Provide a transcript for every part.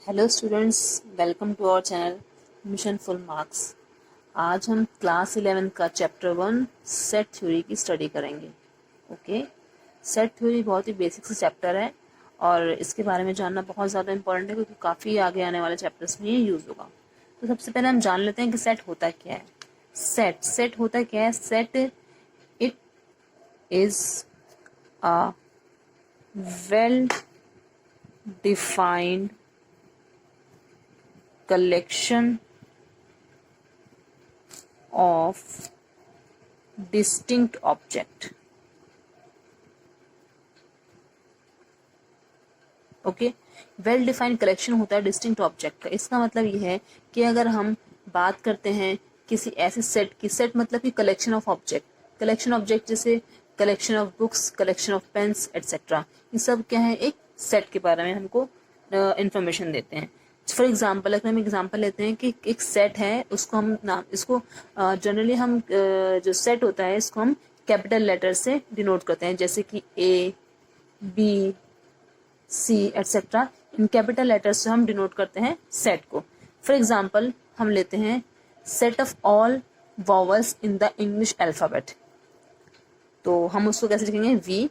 Hello students, welcome to our channel mission full marks. आज हम class 11 का chapter 1 set theory की study करेंगे। ओके, सेट थ्योरी बहुत ही बेसिक से चैप्टर है और इसके बारे में जानना बहुत ज़्यादा इंपॉर्टेंट है क्योंकि काफ़ी आगे आने वाले चैप्टर्स में ये यूज़ होगा। तो सबसे पहले हम जान लेते हैं कि सेट होता क्या है। सेट होता क्या है? Set it is a well defined collection of distinct object. Okay, well defined collection होता है डिस्टिंक्ट ऑब्जेक्ट का। इसका मतलब ये है कि अगर हम बात करते हैं किसी ऐसे सेट की, सेट मतलब कि collection of object, collection object जैसे collection of books, collection of pens etcetera, ये सब क्या है, एक सेट के बारे में हमको इंफॉर्मेशन देते हैं। फॉर एग्जाम्पल अगर हम एग्जाम्पल लेते हैं कि एक सेट है, उसको हम नाम इसको जनरली हम जो सेट होता है इसको हम कैपिटल लेटर से डिनोट करते हैं, जैसे कि ए, बी, सी एटसेट्रा। इन कैपिटल लेटर से हम डिनोट करते हैं सेट को। फॉर एग्जाम्पल हम लेते हैं set of all vowels in the English alphabet, तो हम उसको कैसे लिखेंगे? वी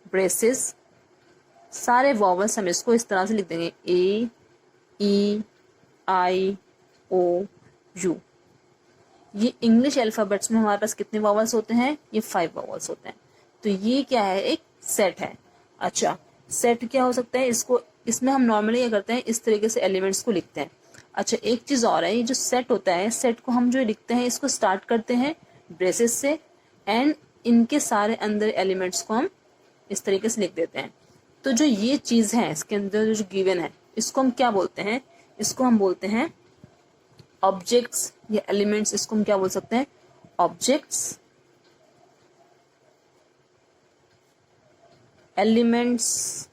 ब्रेसेस सारे वॉवल्स हम इसको इस तरह से लिख देंगे, ए, ई, आई, ओ, यू। ये इंग्लिश अल्फाबेट्स में हमारे पास कितने वॉवल्स होते हैं? ये 5 वॉवल्स होते हैं। तो ये क्या है? एक सेट है। अच्छा, सेट क्या हो सकता है? इसमें हम नॉर्मली क्या करते हैं, इस तरीके से एलिमेंट्स को लिखते हैं। अच्छा, एक चीज और है, ये जो सेट होता है, सेट को हम जो लिखते हैं इसको स्टार्ट करते हैं ब्रेसेस से एंड इनके सारे अंदर एलिमेंट्स को हम इस तरीके से लिख देते हैं। तो जो ये चीज है इसके अंदर जो गिवन है, इसको हम क्या बोलते हैं? इसको हम बोलते हैं ऑब्जेक्ट्स या एलिमेंट्स। इसको हम क्या बोल सकते हैं? ऑब्जेक्ट्स, एलिमेंट्स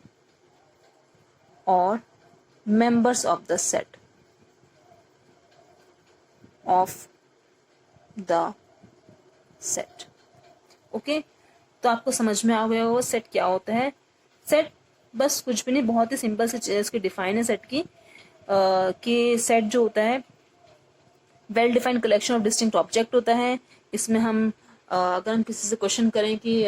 और members of the set of the set. Okay, तो आपको समझ में आ गया होगा सेट क्या होता है। सेट बस कुछ भी नहीं, बहुत ही सिंपल से इसकी डिफाइन है सेट की, कि सेट जो होता है well defined collection of distinct object होता है। इसमें हम अगर हम किसी से क्वेश्चन करें कि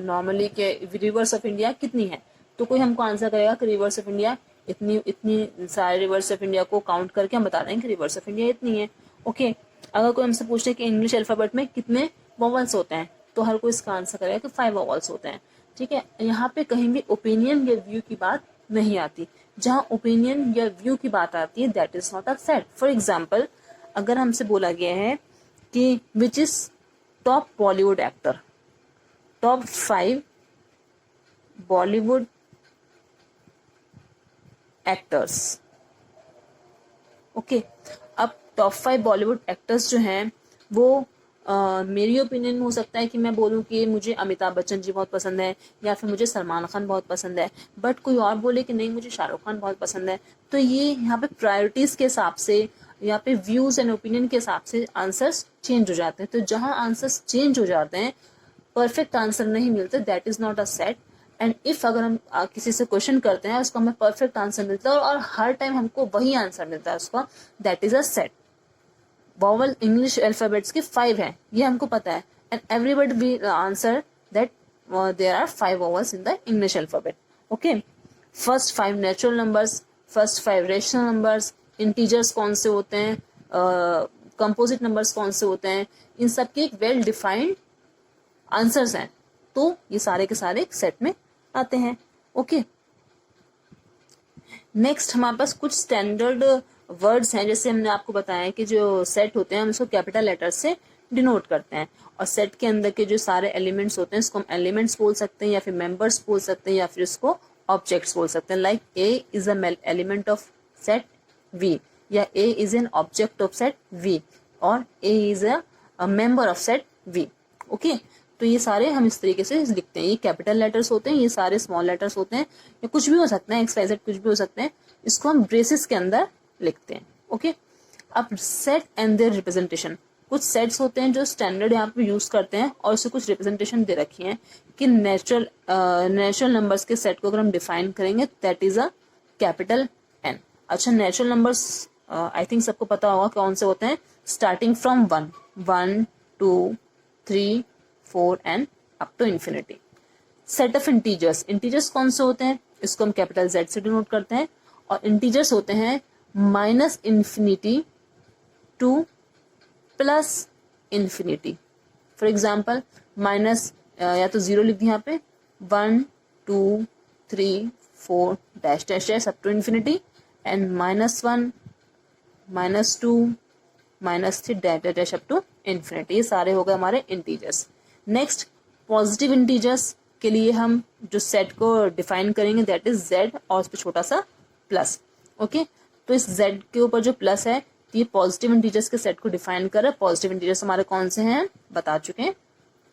नॉर्मली के रिवर्स ऑफ इंडिया कितनी है, तो कोई हमको आंसर करेगा कि रिवर्स ऑफ इंडिया इतनी इतनी सारे रिवर्स ऑफ इंडिया को काउंट करके हम बता देंगे कि रिवर्स ऑफ इंडिया इतनी है। ओके, अगर कोई हमसे पूछे कि इंग्लिश अल्फाबेट में कितने वॉवल्स होते हैं, तो हर कोई इसका आंसर करेगा कि 5 वॉवल्स होते हैं। ठीक है, यहाँ पे कहीं भी ओपिनियन या व्यू की बात नहीं आती। जहाँ ओपिनियन या व्यू की बात आती है, that is not a set. For example अगर हमसे बोला गया है कि which is top Bollywood actor, top 5 Bollywood actors. Okay, अब टॉप 5 बॉलीवुड एक्टर्स जो हैं वो मेरी ओपिनियन में हो सकता है कि मैं बोलूँ कि मुझे अमिताभ बच्चन जी बहुत पसंद है या फिर मुझे सलमान खान बहुत पसंद है, बट कोई और बोले कि नहीं मुझे शाहरुख खान बहुत पसंद है। तो ये यहाँ पे प्रायोरिटीज के हिसाब से, यहाँ पे व्यूज एंड ओपिनियन के हिसाब से आंसर्स चेंज हो जाते हैं। तो जहाँ आंसर्स चेंज हो जाते हैं, परफेक्ट आंसर नहीं मिलते, that is not a set. And if अगर हम किसी से क्वेश्चन करते हैं, उसको हमें परफेक्ट आंसर मिलता है और हर टाइम हमको वही आंसर मिलता है उसका, that is a set. Vowel English alphabets के 5 हैं, ये हमको पता है, and everybody will answer that there are 5 vowels in the English alphabet. Okay, first 5 natural numbers, first 5 rational numbers, integers कौन से होते हैं, कंपोजिट नंबर्स कौन से होते हैं, इन सब के एक वेल डिफाइंड आंसर्स हैं। तो ये सारे के सारे एक सेट में आते हैं। ओके, नेक्स्ट हमारे पास कुछ स्टैंडर्ड वर्ड्स हैं। जैसे हमने आपको बताया कि जो सेट होते हैं हम उसको कैपिटल लेटर से डिनोट करते हैं, और सेट के अंदर के जो सारे एलिमेंट्स होते हैं इसको हम एलिमेंट्स बोल सकते हैं या फिर मेंबर्स बोल सकते हैं या फिर इसको ऑब्जेक्ट्स बोल सकते हैं। Like A is a element of set V, या A is an object of set V, और A is a member of set V. Okay, तो ये सारे हम इस तरीके से लिखते हैं। ये कैपिटल लेटर्स होते हैं, ये सारे स्मॉल लेटर्स होते हैं, या कुछ भी हो सकते हैं, XYZ कुछ भी हो सकते हैं। इसको हम ब्रेसेस के अंदर लिखते हैं। ओके, अब सेट एंड देयर रिप्रेजेंटेशन। कुछ सेट्स होते हैं जो स्टैंडर्ड यहाँ पे यूज करते हैं और उससे कुछ रिप्रेजेंटेशन दे रखी है कि नेचुरल नंबर्स के सेट को अगर हम डिफाइन करेंगे that is a capital N. अच्छा, नेचुरल नंबर्स आई थिंक सबको पता होगा कौन से होते हैं, starting from 1, 1, 2, 3, 4 and up to infinity. Set of integers, integers कौन से होते हैं, इसको हम कैपिटल जेड से डिनोट करते हैं, और इंटीजर्स होते हैं minus infinity two plus infinity. For example minus या तो जीरो लिख दिया यहाँ पे, 1, 2, 3, 4 dash dash dash up to infinity, and -1, -2, -3 dash dash dash up to infinity. ये सारे हो गए हमारे इंटीजर्स। नेक्स्ट, पॉजिटिव इंटीजर्स के लिए हम जो सेट को डिफाइन करेंगे दैट इज जेड, और उस पर छोटा सा प्लस। ओके, तो इस जेड के ऊपर जो प्लस है ये पॉजिटिव इंटीजर्स के सेट को डिफाइन कर रहा है। पॉजिटिव इंटीजर्स हमारे कौन से हैं बता चुके हैं,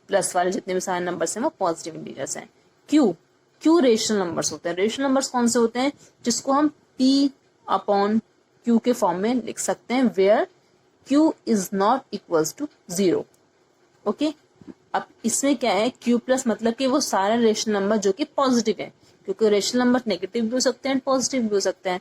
प्लस वाले जितने भी सारे नंबर्स हैं वो पॉजिटिव इंटीजर्स हैं। क्यू रेशनल नंबर्स होते हैं। रेशनल नंबर्स कौन से होते हैं, जिसको हम p अपॉन क्यू के फॉर्म में लिख सकते हैं, where q is not equals to 0। Okay, अब इसमें क्या है, q प्लस मतलब कि वो सारे रेशनल नंबर जो कि पॉजिटिव है, क्योंकि रेशनल नंबर नेगेटिव भी हो सकते हैं पॉजिटिव भी हो सकते हैं।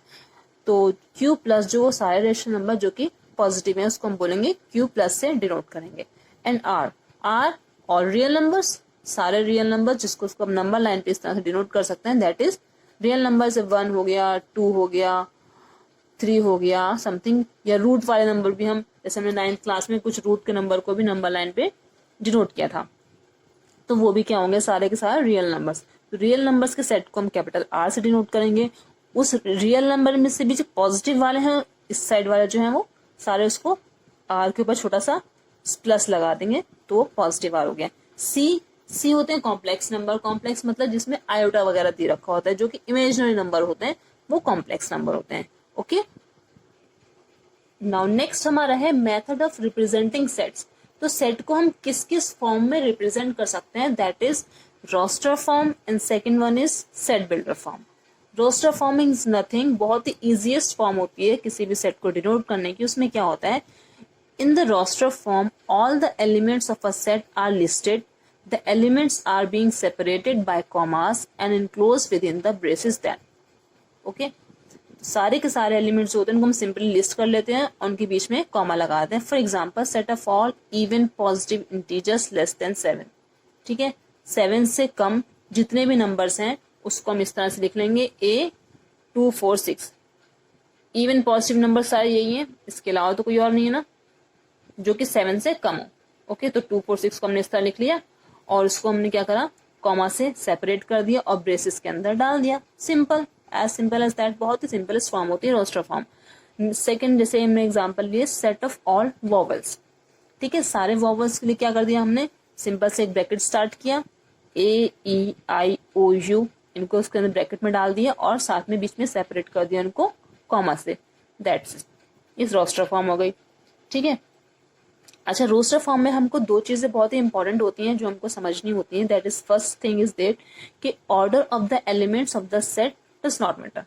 तो q प्लस जो वो सारे रेशनल नंबर जो कि पॉजिटिव है उसको हम बोलेंगे q प्लस से डिनोट करेंगे। एंड r और रियल नंबर्स, सारे रियल नंबर जिसको हम नंबर लाइन पे इस तरह से डिनोट कर सकते हैं, दैट इज रियल नंबर से 1 हो गया, 2 हो गया, 3 हो गया समथिंग, या रूट वाले नंबर भी हम, जैसे हमने 9th क्लास में कुछ रूट के नंबर को भी नंबर लाइन पे डिनोट किया था, तो वो भी क्या होंगे, सारे के सारे रियल नंबर्स। तो रियल नंबर्स के सेट को हम कैपिटल R से डिनोट करेंगे। उस रियल नंबर में से भी जो पॉजिटिव वाले हैं, इस साइड वाले जो हैं वो सारे उसको R के ऊपर छोटा सा प्लस लगा देंगे, तो वो पॉजिटिव R हो गया। सी होते हैं कॉम्प्लेक्स नंबर। कॉम्प्लेक्स मतलब जिसमें आयोटा वगैरह दे रखा होता है, जो कि इमेजिनरी नंबर होते हैं, वो कॉम्प्लेक्स नंबर होते हैं। ओके, नाउ नेक्स्ट हमारा है मेथड ऑफ रिप्रेजेंटिंग सेट्स। तो सेट को हम किस किस फॉर्म में रिप्रेजेंट कर सकते हैं, that is roster form, and second one is set builder form. Roster form is nothing, बहुत ही इजीएस्ट फॉर्म होती है किसी भी सेट को डिनोट करने की। उसमें क्या होता है, in the roster form all the elements of a set are listed, the elements are being separated by commas and enclosed with in the braces that. Okay, सारे के सारे एलिमेंट्स होते हैं उनको हम सिंपली लिस्ट कर लेते हैं और उनके बीच में कॉमा लगा देते हैं। For example set of all even positive integers less than 7। ठीक है, 7 से कम जितने भी नंबर्स हैं उसको हम इस तरह से लिख लेंगे, A 2 4 6। इवन पॉजिटिव नंबर सारे यही हैं, इसके अलावा तो कोई और नहीं है ना जो कि 7 से कम हो। ओके, तो 2 4 6 को हमने इस तरह लिख लिया और उसको हमने क्या करा, कॉमा से सेपरेट कर दिया और ब्रेसेस के अंदर डाल दिया। सिंपल एज दैट, बहुत ही सिंपलेस्ट फॉर्म होती है रोस्टर फॉर्म। सेकंड, जैसे हमने एग्जांपल लिए सेट ऑफ ऑल वॉवल्स। ठीक है, सारे वॉवल्स के लिए क्या कर दिया हमने, सिंपल से एक ब्रैकेट स्टार्ट किया, A E I O U, इनको उसके अंदर ब्रैकेट में डाल दिया और साथ में बीच में सेपरेट कर दिया उनको कॉमा से। दैट्स इस रोस्टर फॉर्म हो गई। ठीक है, अच्छा, रोस्टर फॉर्म में हमको दो चीजें बहुत ही इंपॉर्टेंट होती हैं जो हमको समझनी होती हैं। That is first thing is that कि order of the elements of the set does not matter.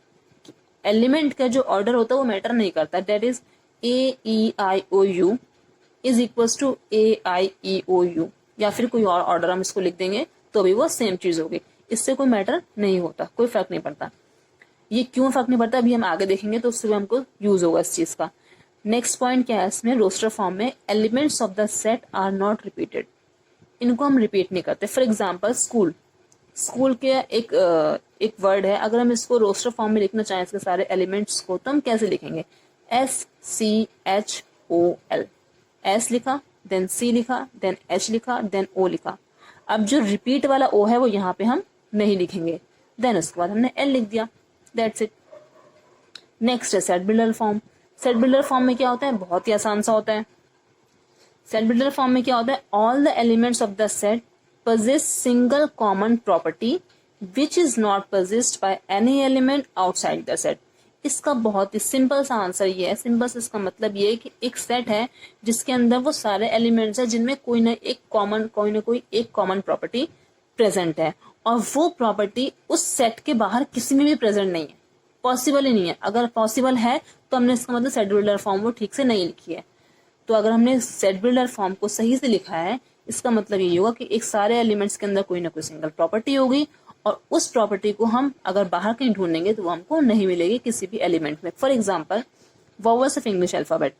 Element का जो ऑर्डर होता है वो मैटर नहीं करता। That is AEIOU is equals to AIEOU, या फिर कोई और ऑर्डर हम इसको लिख देंगे तो भी वो सेम चीज होगी। इससे कोई मैटर नहीं होता, कोई फर्क नहीं पड़ता। ये क्यों फर्क नहीं पड़ता अभी हम आगे देखेंगे, तो उससे भी हमको यूज होगा इस चीज का। नेक्स्ट पॉइंट क्या है इसमें, रोस्टर फॉर्म में elements of the set are not repeated, इनको हम रिपीट नहीं करते। फॉर एग्जांपल स्कूल के एक वर्ड है, अगर हम इसको रोस्टर फॉर्म में लिखना चाहें इसके सारे एलिमेंट्स को, तो हम कैसे लिखेंगे, SCHOL। S लिखा, देन C लिखा, देन H लिखा, देन O लिखा। अब जो रिपीट वाला O है वो यहाँ पे हम नहीं लिखेंगे, देन उसके बाद हमने L लिख दिया, दैट्स इट। नेक्स्ट है set builder form. Set builder form में क्या होता है, बहुत ही आसान सा होता है। सेट बिल्डर फॉर्म में क्या होता है, all the elements of the set possess single common property which is not possessed by any element outside the set। इसका बहुत ही सिंपल सा आंसर ये है। सिंपल से इसका मतलब ये है कि एक सेट है जिसके अंदर वो सारे एलिमेंट्स है जिनमें कोई ना कोई एक कॉमन प्रॉपर्टी प्रेजेंट है, और वो प्रॉपर्टी उस सेट के बाहर किसी में भी प्रेजेंट नहीं है, पॉसिबल ही नहीं है। अगर पॉसिबल है तो हमने इसका मतलब सेट बिल्डर फॉर्म वो ठीक से नहीं लिखी है। तो अगर हमने सेट बिल्डर फॉर्म को सही से लिखा है, इसका मतलब ये होगा कि एक सारे एलिमेंट्स के अंदर कोई ना कोई सिंगल प्रॉपर्टी होगी और उस प्रॉपर्टी को हम अगर बाहर कहीं ढूंढेंगे तो वो हमको नहीं मिलेगी किसी भी एलिमेंट में। For example vowels of English alphabet,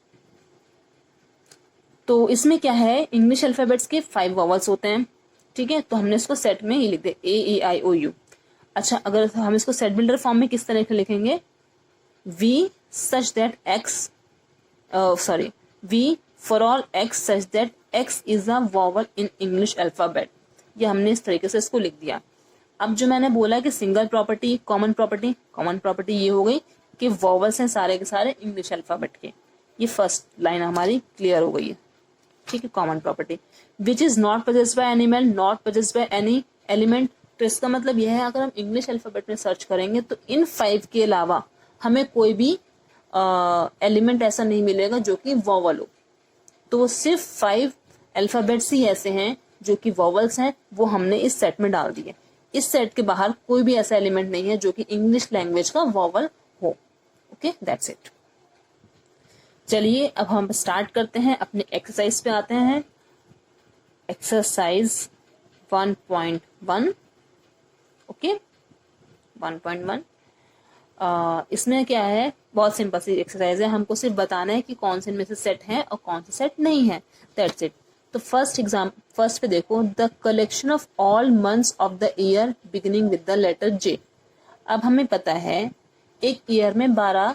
तो इसमें क्या है, इंग्लिश अल्फाबेट्स के 5 वॉवल्स होते हैं, ठीक है, तो हमने इसको सेट में ही लिख दिया AEIOU। अच्छा, अगर हम इसको सेट बिल्डर फॉर्म में किस तरह से लिखेंगे, V such that X V for all X such that X is a vowel in English alphabet, ये हमने इस तरीके से इसको लिख दिया। अब जो मैंने बोला कि सिंगल प्रॉपर्टी, कॉमन प्रॉपर्टी ये हो गई कि वॉवल्स हैं सारे के सारे इंग्लिश अल्फाबेट के, ये फर्स्ट लाइन हमारी क्लियर हो गई है, ठीक है। Common property which is not possessed by animal, not possessed by any element, तो इसका मतलब यह है अगर हम इंग्लिश अल्फाबेट में सर्च करेंगे तो इन 5 के अलावा हमें कोई भी एलिमेंट ऐसा नहीं मिलेगा जो कि वॉवल हो। तो सिर्फ 5 अल्फाबेट्स ही ऐसे हैं जो कि वॉवल्स हैं, वो हमने इस सेट में डाल दिए। इस सेट के बाहर कोई भी ऐसा एलिमेंट नहीं है जो कि इंग्लिश लैंग्वेज का वॉवल हो। Okay, that's it. चलिए अब हम स्टार्ट करते हैं, अपने एक्सरसाइज पे आते हैं। Exercise 1.1, okay 1.1। इसमें क्या है, बहुत सिंपल सी एक्सरसाइज है, हमको सिर्फ बताना है कि कौन से इनमें से सेट है और कौन से सेट नहीं है, दैट्स इट। तो फर्स्ट पे देखो, the collection of all months of the year beginning with the letter J। अब हमें पता है एक ईयर में 12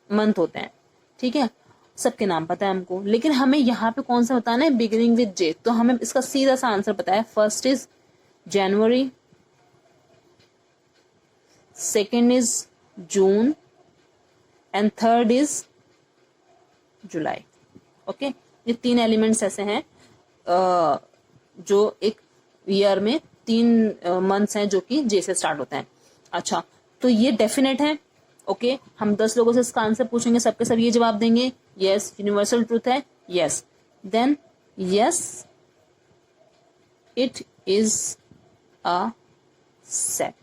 मंथ होते हैं, ठीक है, सबके नाम पता है हमको, लेकिन हमें यहाँ पे कौन सा बताना है, बिगिनिंग विद J। तो हमें इसका सीधा सा आंसर पता है, first is January, second is June and third is July. Okay, ये 3 एलिमेंट्स ऐसे हैं जो एक ईयर में 3 मंथ्स हैं जो कि J से स्टार्ट होते हैं। अच्छा, तो ये डेफिनेट है। ओके, हम 10 लोगों से इसका आंसर पूछेंगे, सबके सब ये जवाब देंगे यस, यूनिवर्सल ट्रूथ है, yes, then yes it is a set,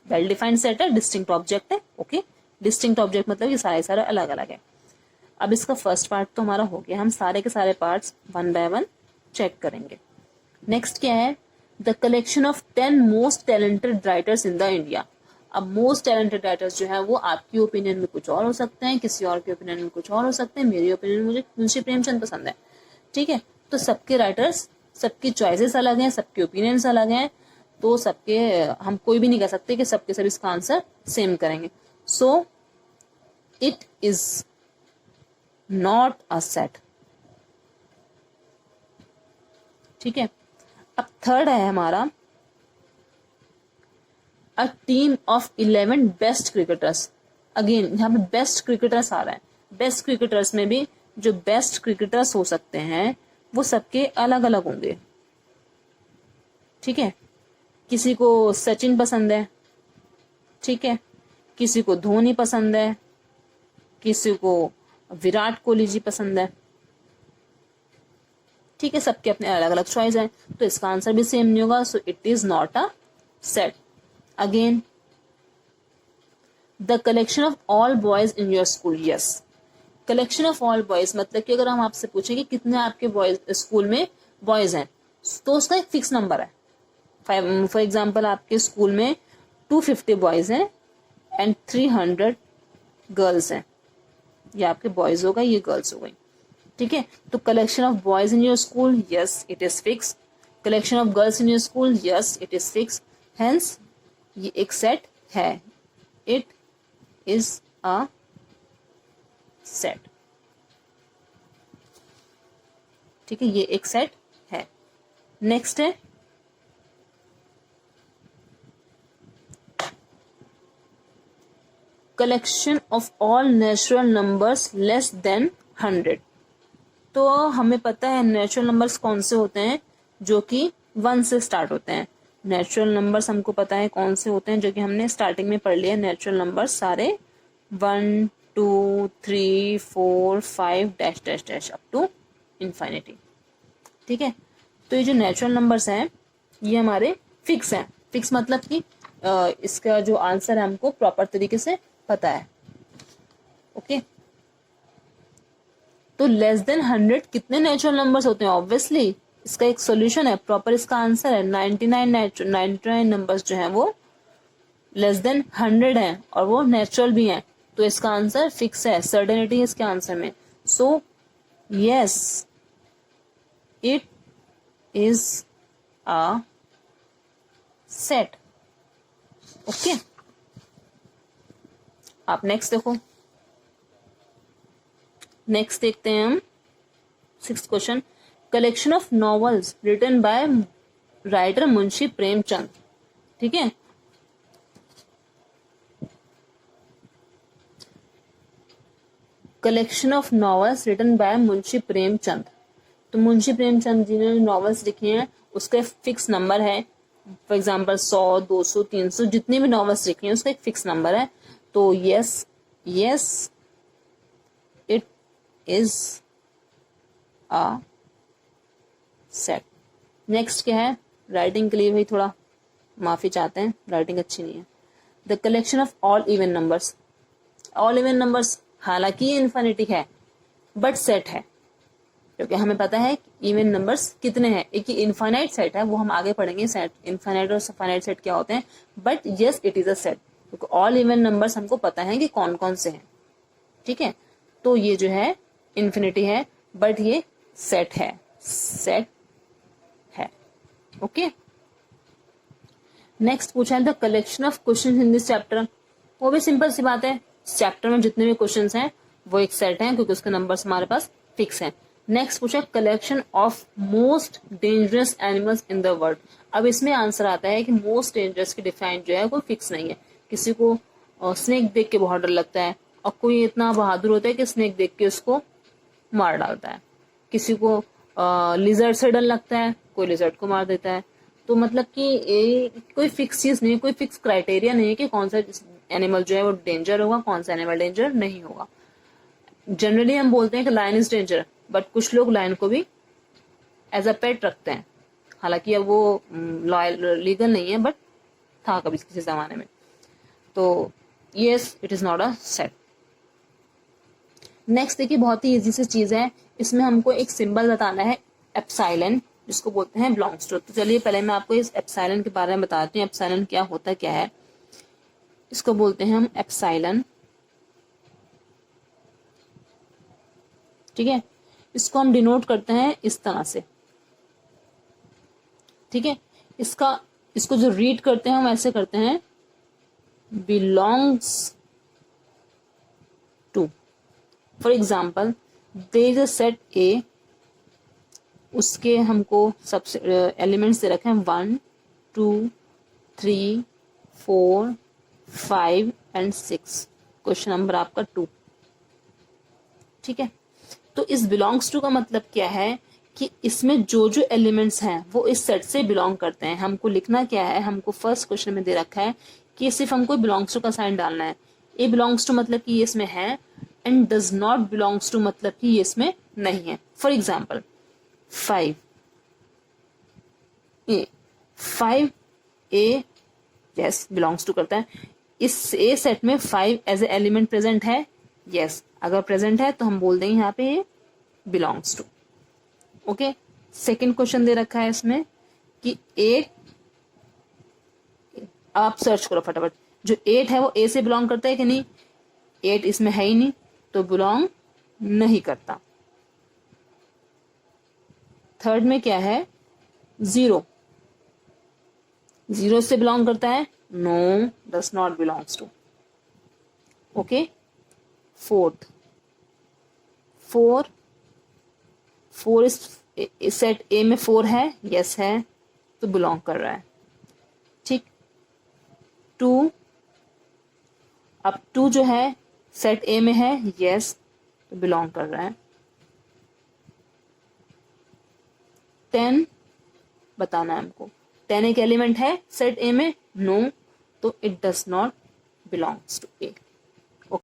well defined set है, डिस्टिंक्ट ऑब्जेक्ट है। ओके, डिस्टिंक्ट ऑब्जेक्ट मतलब ये सारे अलग अलग है। अब इसका फर्स्ट पार्ट तो हमारा हो गया, हम सारे के सारे पार्ट्स 1 बाय 1 चेक करेंगे। नेक्स्ट क्या है, the collection of 10 most talented writers in the India. अब मोस्ट टैलेंटेड राइटर्स जो है वो आपकी ओपिनियन में कुछ और हो सकते हैं, किसी और के ओपिनियन में कुछ और हो सकते हैं। मेरी ओपिनियन में मुझे मुंशी प्रेमचंद पसंद है, ठीक है। तो सबके राइटर्स, सबकी चॉइसेस अलग हैं, सबके ओपिनियंस अलग हैं, तो सबके हम कोई भी नहीं कह सकते कि सबके सब इसका आंसर सेम करेंगे। So it is not a set, ठीक है। अब थर्ड है हमारा, a team of 11 best cricketers. Again यहाँ पे बेस्ट क्रिकेटर्स आ रहा है, बेस्ट क्रिकेटर्स में भी जो बेस्ट क्रिकेटर्स हो सकते हैं वो सबके अलग अलग होंगे, ठीक है। किसी को सचिन पसंद है, ठीक है, किसी को धोनी पसंद है, किसी को विराट कोहली जी पसंद है, ठीक है, सबके अपने अलग अलग चॉइस हैं, तो इसका आंसर भी सेम नहीं होगा। So it is not a set. Again, the collection of all boys in your school, yes, collection of all boys मतलब कि अगर हम आपसे पूछें कि कितने आपके बॉयज स्कूल में बॉयज हैं, तो उसका एक फिक्स नंबर है। फॉर एग्जाम्पल आपके स्कूल में 250 बॉयज हैं एंड 300 गर्ल्स हैं, ये आपके बॉयज हो गए, ये गर्ल्स हो गई, ठीक है। तो collection of boys in your school, yes it is fix. Collection of girls in your school, yes it is fix. Hence ये एक सेट है, इट इज अ सेट, ठीक है, ये एक सेट है। नेक्स्ट है collection of all natural numbers less than 100। तो हमें पता है नेचुरल नंबर्स कौन से होते हैं, जो कि 1 से स्टार्ट होते हैं। नेचुरल नंबर्स हमको पता है कौन से होते हैं, जो कि हमने स्टार्टिंग में पढ़ लिया। नेचुरल नंबर्स सारे 1 2 3 4 5 dash dash dash up to infinity, ठीक है। तो ये जो नेचुरल नंबर्स हैं ये हमारे फिक्स हैं। फिक्स मतलब कि इसका जो आंसर है हमको प्रॉपर तरीके से पता है। ओके, तो लेस देन 100 कितने नेचुरल नंबर्स होते हैं, ऑब्वियसली इसका एक सॉल्यूशन है, प्रॉपर इसका आंसर है 99 नंबर्स जो हैं वो लेस देन 100 हैं और वो नेचुरल भी हैं, तो इसका आंसर फिक्स है, सर्टेनिटी है इसके आंसर में। So yes, it is a set. Okay, आप नेक्स्ट देखो। नेक्स्ट देखते हैं हम 6th question, collection of novels written by writer Munshi Premchand. ठीक है, collection of novels written by Munshi Premchand. तो मुंशी प्रेमचंद जी ने नॉवेल्स लिखी हैं उसका फिक्स नंबर है, फॉर एग्जाम्पल 100, 200, 300 जितनी भी नॉवेल्स लिखी हैं उसका एक फिक्स नंबर है। तो yes, yes it is a set. Next क्या है, राइटिंग के लिए भाई थोड़ा माफी चाहते हैं, राइटिंग अच्छी नहीं है। The collection of all even numbers. All even numbers हालांकि ये इन्फिनिटी है बट सेट है, क्योंकि हमें पता है इवन नंबर्स कितने हैं, एक इनफाइनाइट सेट है, वो हम आगे पढ़ेंगे सेट, इनफाइनाइट और फाइनाइट सेट क्या होते हैं, but yes it is a set, क्योंकि ऑल इवन नंबर्स हमको पता है कि कौन कौन से हैं। ठीक है, तो ये जो है इन्फिनिटी है बट ये सेट है, सेट है। ओके, नेक्स्ट पूछा है the collection of question in this chapter. वो भी सिंपल सी बात है, चैप्टर में जितने भी क्वेश्चंस हैं वो एक सेट हैं, क्योंकि उसके नंबर्स हमारे पास फिक्स हैं। नेक्स्ट पूछा collection of most dangerous animals in the world. अब इसमें आंसर आता है कि मोस्ट डेंजरस की डिफाइन जो है कोई फिक्स नहीं है। किसी को स्नेक देख के बहुत डर लगता है और कोई इतना बहादुर होता है कि स्नेक देख के उसको मार डालता है। किसी को लिजर्ड से डर लगता है, कोई लिजर्ड को मार देता है। तो मतलब कि कोई फिक्स चीज नहीं है, कोई फिक्स क्राइटेरिया नहीं है कि कौन सा एनिमल जो है वो डेंजर होगा, कौन सा एनिमल डेंजर नहीं होगा। जनरली हम बोलते हैं कि लायन इज डेंजर, बट कुछ लोग लायन को भी एज अ पेट रखते हैं, हालांकि अब वो लीगल नहीं है बट था कभी किसी जमाने में। तो yes it is not a set. Next देखिए, बहुत ही इजी सी चीज है, इसमें हमको एक सिंबल बताना है एप्सिलॉन, जिसको बोलते हैं बिलोंग्स टू। तो चलिए पहले मैं आपको इस एप्सिलॉन के बारे में बताती हूँ, एप्सिलॉन क्या होता है, क्या है। इसको बोलते हैं हम एप्सिलॉन। ठीक है, इसको हम डिनोट करते हैं इस तरह से। ठीक है, इसको जो रीड करते हैं हम ऐसे करते हैं, belongs to. For example there is a set A, उसके हमको सबसे एलिमेंट्स दे रखे हैं 1, 2, 3, 4, 5 एंड 6। क्वेश्चन नंबर आपका 2। ठीक है, तो इस बिलोंग्स टू का मतलब क्या है कि इसमें जो जो एलिमेंट्स हैं वो इस सेट से बिलोंग करते हैं। हमको लिखना क्या है, हमको फर्स्ट क्वेश्चन में दे रखा है कि सिर्फ हमको बिलोंग्स टू का साइन डालना है। ए बिलोंग्स टू मतलब कि ये इसमें है, and does not belongs to मतलब कि ये इसमें नहीं है। For example 5 A, 5 A yes belongs to करता है। इस ए सेट में 5 एज ए एलिमेंट प्रेजेंट है, यस अगर प्रेजेंट है तो हम बोल देंगे यहाँ पे ये belongs to. Okay, second question दे रखा है इसमें कि 8, आप सर्च करो फटाफट, जो 8 है वो ए से बिलोंग करता है कि नहीं, 8 इसमें है ही नहीं तो बिलोंग नहीं करता। थर्ड में क्या है 0, 0 से बिलोंग करता है, no does not belongs to. Okay, fourth 4 इस सेट ए में 4 है, यस है तो बिलोंग कर रहा है। ठीक, 2, अब 2 जो है सेट ए में है, यस तो बिलोंग कर रहा है। 10 बताना है हमको, 10 एक एलिमेंट है सेट ए में, नो तो it does not belongs to A.